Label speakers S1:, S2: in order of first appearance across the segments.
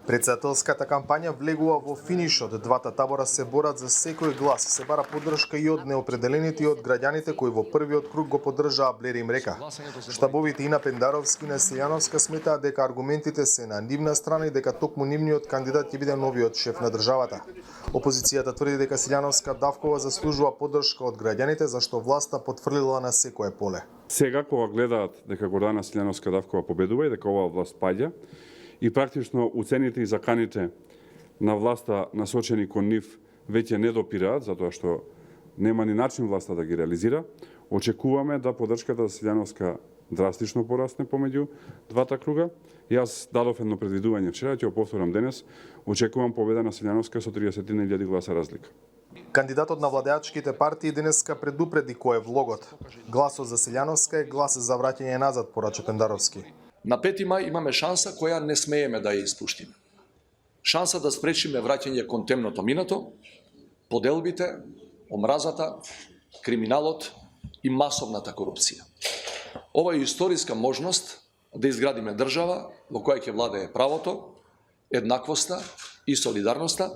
S1: Председателската кампања влегува во финишот. Двата табора се борат за секој глас. Се бара поддршка и од неопределените и од граѓаните кои во првиот круг го поддржаа Блери им река. Штабовите и на Пендаровски и на Силјановска сметаат дека аргументите се на нивна страна и дека токму нивниот кандидат ќе биде новиот шеф на државата. Опозицијата тврди дека Силјановска Давкова заслужува поддршка од граѓаните зашто власта потврлила на секое поле.
S2: Сега кога гледаат дека Гордана Силјановска Давкова победува и дека оваа власт паѓа, и практично уцените и заканите на власта насочени кон нив веќе не допираат, затоа што нема ни начин власта да ги реализира, очекуваме да поддршката за Силјановска драстично порасне помеѓу двата круга. Јас дадов едно предвидување вчера, ќе го повторам денес, очекувам победа на Силјановска со 30.000 гласа разлика.
S1: Кандидатот на владеачките партии денеска предупреди кој е влогот. Гласот за Силјановска е глас за враќање назад, порача Пендаровски.
S3: На 5 мај имаме шанса која не смееме да ја испуштиме. Шанса да спречиме враќање кон темното минато, поделбите, омразата, криминалот и масовната корупција. Ова е историска можност да изградиме држава во која ќе владее правото, еднаквоста и солидарноста,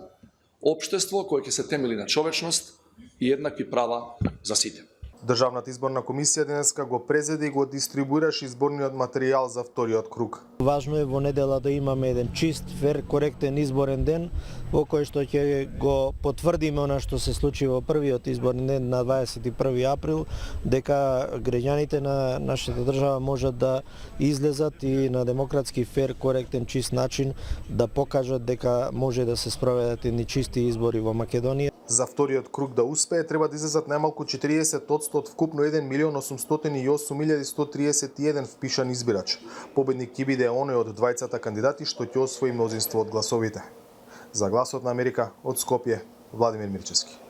S3: општество кое ќе се темели на човечност и еднакви права за сите.
S1: Државната изборна комисија денеска го презеде и го дистрибуираше изборниот материјал за вториот круг.
S4: Важно е во недела да имаме еден чист, фер, коректен изборен ден во кој што ќе го потврдиме она што се случи во првиот изборен ден на 21 април, дека граѓаните на нашата држава можат да излезат и на демократски, фер, коректен, чист начин да покажат дека може да се спроведат едни чисти избори во Македонија.
S1: За вториот круг да успее треба да излезат најмалку 40% од вкупно 1.808.131 впишан избирач. Победник ќе биде оној од двајцата кандидати што ќе освои мнозинство од гласовите. За Гласот на Америка од Скопје, Владимир Мирчевски.